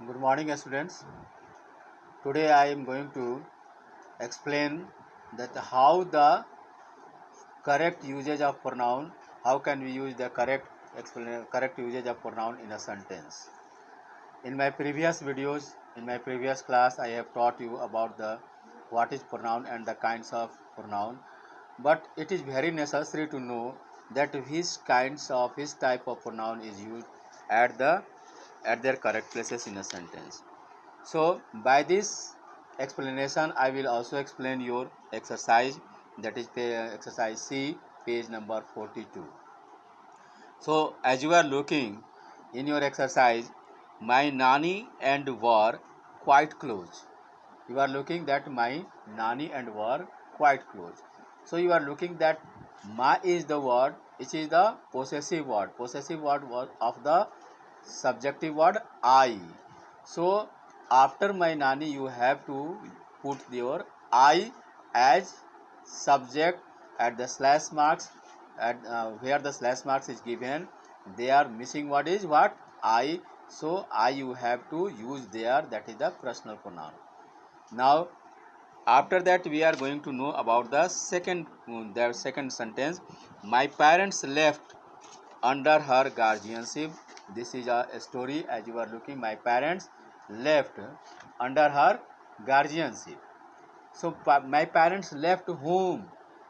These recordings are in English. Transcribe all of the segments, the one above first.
Good morning, students. Today I am going to explain that how the correct usage of pronoun, how can we use the correct usage of pronoun in a sentence. In my previous videos, in my previous class, I have taught you about the what is pronoun and the kinds of pronoun. But it is very necessary to know that which type of pronoun is used at their correct places in a sentence. So by this explanation I will also explain your exercise, that is exercise C, page number 42. So as you are looking in your exercise, my nani and were quite close. You are looking that my nani and were quite close. So you are looking that ma is the word which is the possessive word. Possessive word was of the subjective word I. So after my nani you have to put your I as subject at the slash marks, at where the slash marks is given they are missing what is what I. So I you have to use there, that is the personal pronoun. Now after that we are going to know about the second sentence. My parents left under her guardianship. This is a story. As you are looking, my parents left under her guardianship. So my parents left whom?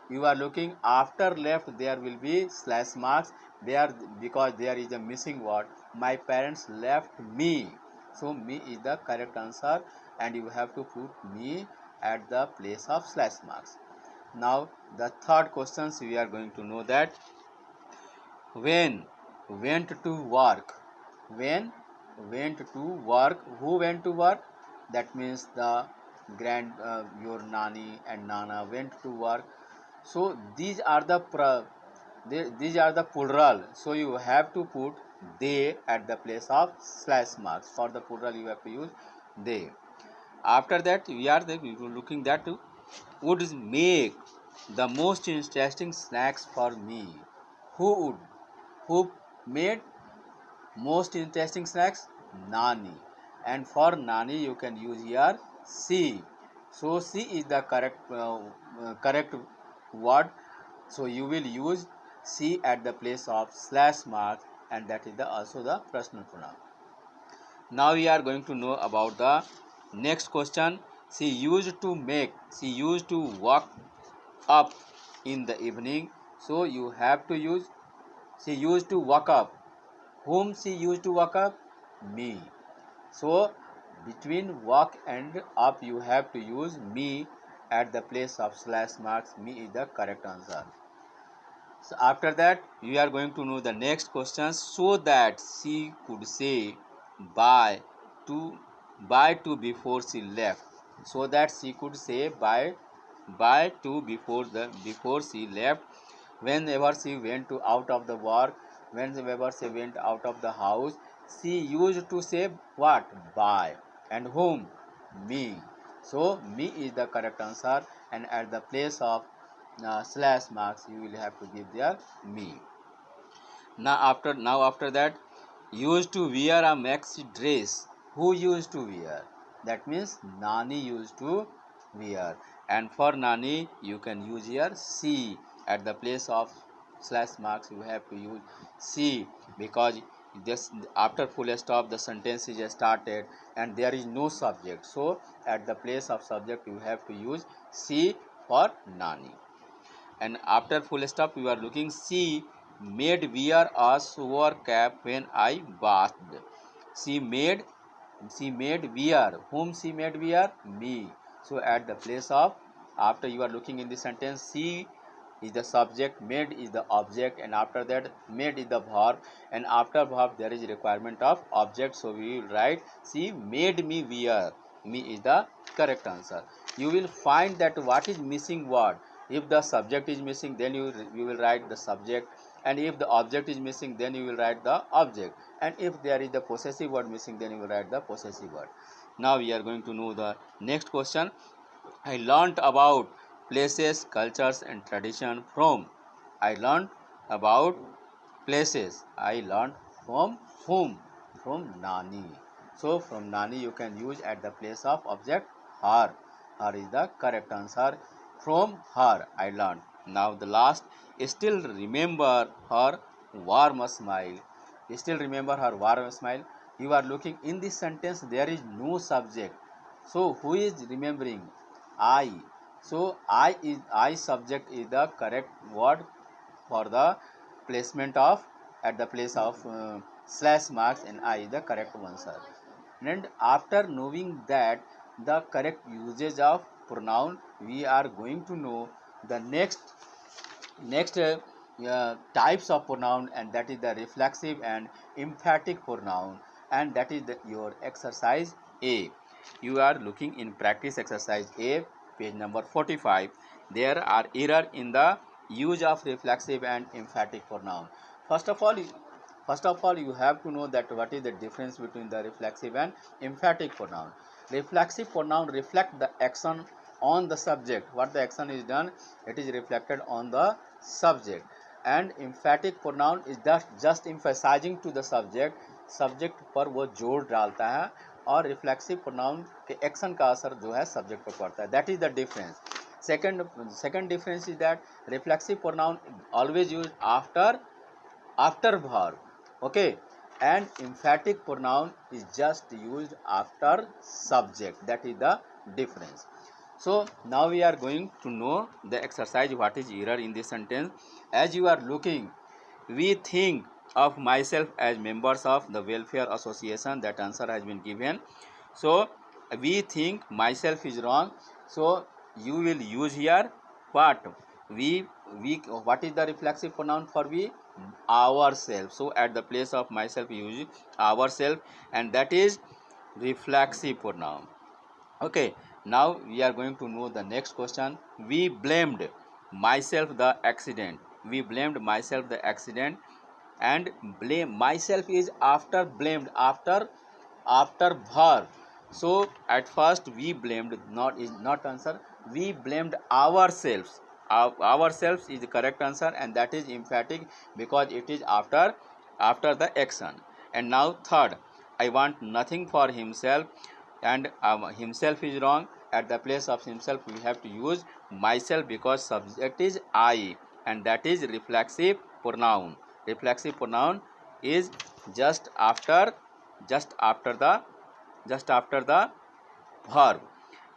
You are looking after left there will be slash marks there because there is a missing word. My parents left me. So me is the correct answer and you have to put me at the place of slash marks. Now the third questions we are going to know that when went to work. When went to work, who went to work? That means the your nani and nana went to work. So these are the plural, so you have to put they at the place of slash marks. For the plural you have to use they. After that we were looking that would make the most interesting snacks for me. Who would? Who made most interesting snacks? Nani. And for Nani you can use here C. So C is the correct word. So you will use C at the place of slash mark, and that is also the personal pronoun. Now we are going to know about the next question. She used to make. She used to wake up in the evening. So you have to use. She used to wake up. Whom she used to wake up? Me. So between walk and up you have to use me at the place of slash marks. Me is the correct answer. So after that we are going to know the next question, so that she could say bye to before she left. So that she could say bye to before she left. Whenever she went to out of the work, whenever she went out of the house, she used to say what? Bye. And whom? Me. So me is the correct answer, and at the place of slash marks you will have to give there me. Now after that, used to wear a maxi dress. Who used to wear? That means Nani used to wear. And for Nani you can use here C. At the place of slash marks you have to use C, because this after full stop the sentence is started and there is no subject. So at the place of subject you have to use C for Nani. And after full stop you are looking, she made wear a shower cap when I bathed. She made wear. Whom she made wear? Me. So at the place of, after you are looking in the sentence, she is the subject, made is the object, and after that made is the verb, and after verb there is requirement of object. So we will write she made me wear. Me is the correct answer. You will find that what is missing word. If the subject is missing, then you will write the subject, and if the object is missing, then you will write the object, and if there is the possessive word missing, then you will write the possessive word. Now we are going to know the next question. I learnt about places, cultures and tradition from. I learnt about places. I learnt from whom? From Nani. So from Nani you can use at the place of object her. Her is the correct answer. From her I learned. Now the last, still remember her warm smile. Still remember her warm smile. You are looking in this sentence, there is no subject. So who is remembering? I. So I subject is the correct word for the placement of at the place of slash marks, and I is the correct answer. And after knowing that the correct usage of pronoun, we are going to know the next types of pronoun, and that is the reflexive and emphatic pronoun, and that is your exercise A. You are looking in practice exercise A, page number 45. There are error in the use of reflexive and emphatic pronoun. First of all you have to know that what is the difference between the reflexive and emphatic pronoun. Reflexive pronoun reflect the action on the subject. What the action is done, it is reflected on the subject. And emphatic pronoun is just emphasizing to the subject पर वो जोर डालता है, और reflexive pronoun के action का असर जो है सब्जेक्ट पर पड़ता है. That is the difference. second difference is that reflexive pronoun always used after verb, okay, and emphatic pronoun is just used after subject. That is the difference. So now we are going to know the exercise what is error in this sentence. As you are looking, we think of myself as members of the welfare association. That answer has been given. So we think myself is wrong. So you will use here what we what is the reflexive pronoun for we? Ourselves. So at the place of myself you use ourselves, and that is reflexive pronoun. Okay, now we are going to know the next question. We blamed myself the accident. We blamed myself the accident, and blame myself is after blamed, after verb. So at first we blamed, not is not answer. We blamed ourselves. Ourselves is the correct answer, and that is emphatic because it is after the action. And now third, I want nothing for himself, and himself is wrong. At the place of himself we have to use myself because subject is I, and that is reflexive pronoun. Reflexive pronoun is just after the verb.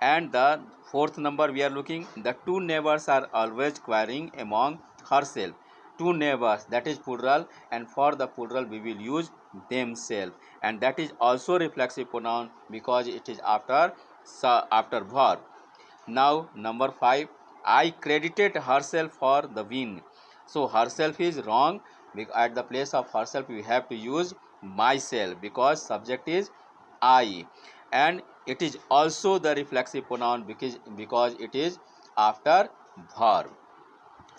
And the fourth number we are looking, the two neighbors are always quarreling among herself. Two neighbors, that is plural, and for the plural we will use themselves, and that is also reflexive pronoun because it is after verb. Now number 5, I credited herself for the win. So herself is wrong. At the place of herself we have to use myself because subject is I, and it is also the reflexive pronoun because it is after verb.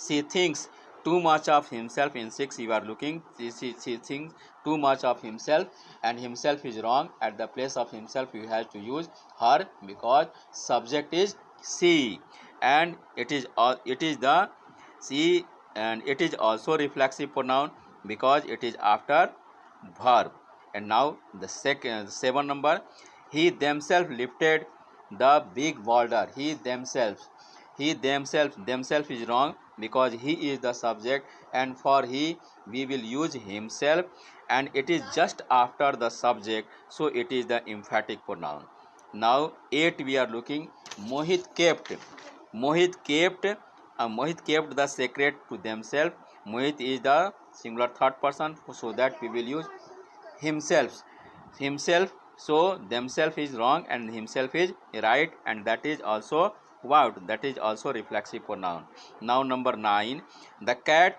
She thinks too much of himself. In 6 you are looking, she thinks too much of himself, and himself is wrong. At the place of himself you have to use her because subject is she, and it is the she, and it is also reflexive pronoun because it is after verb. And now the second 7 number, he themselves lifted the big boulder. He themselves is wrong because he is the subject, and for he we will use himself, and it is just after the subject, so it is the emphatic pronoun. Now 8 we are looking, Mohit kept the secret to themselves. Mohit is the singular third person, so that we will use himself. So themself is wrong and himself is right, and that is also what? That is also reflexive pronoun. Now number 9, the cat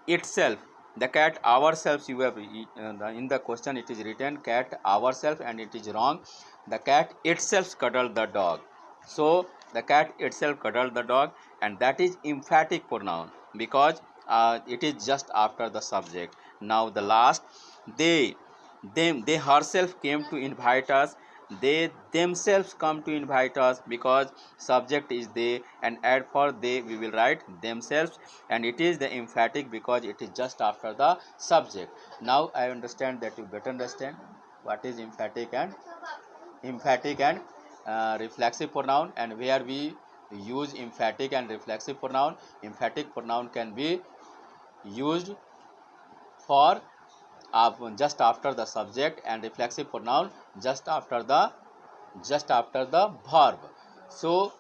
itself, the cat ourselves. You have in the question it is written cat ourselves, and it is wrong. The cat itself cuddled the dog. So the cat itself cuddled the dog, and that is emphatic pronoun because it is just after the subject. Now the last, they herself came to invite us. They themselves come to invite us because subject is they, and add for they we will write themselves, and it is the emphatic because it is just after the subject. Now I understand that you better understand. what is emphatic and reflexive pronoun, and where we use emphatic and reflexive pronoun. Emphatic pronoun can be used for just after the subject, and reflexive pronoun just after the verb. So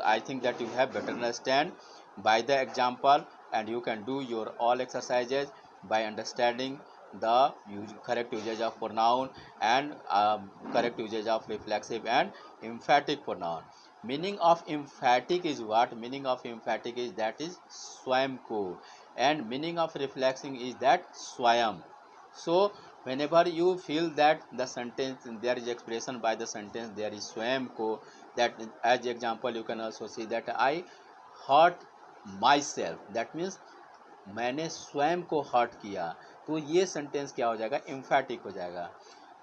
I think that you have better understand by the example, and you can do your all exercises by understanding the correct usage of pronoun and correct usage of reflexive and emphatic pronoun. Meaning of emphatic is what? Meaning of emphatic is that is swayam ko, and meaning of reflexive is that swayam. So whenever you feel that the sentence there is expression by the sentence there is swayam ko, that as example you can also see that I hurt myself, that means मैंने स्वयं को hurt किया, तो ये sentence क्या हो जाएगा? एम्फैटिक हो जाएगा.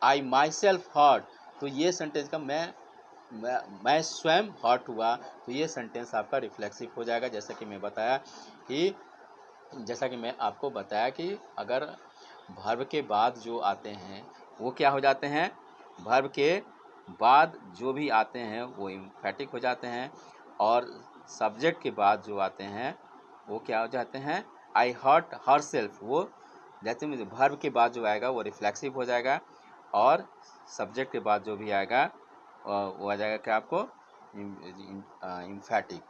आई माई सेल्फ हर्ट, तो ये सेंटेंस का मैं स्वयं हर्ट हुआ, तो ये सेंटेंस आपका रिफ्लेक्सिव हो जाएगा. जैसा कि मैं आपको बताया कि अगर वर्ब के बाद जो आते हैं वो क्या हो जाते हैं? वर्ब के बाद जो भी आते हैं वो एम्फैटिक हो जाते हैं, और सब्जेक्ट के बाद जो आते हैं वो क्या हो जाते हैं? आई हर्ट हर सेल्फ, वो जैसे में वर्ब के बाद जो आएगा वो रिफ्लेक्सिव हो जाएगा, और सब्जेक्ट के बाद जो भी आएगा वो आ जाएगा क्या आपको? एम्फैटिक.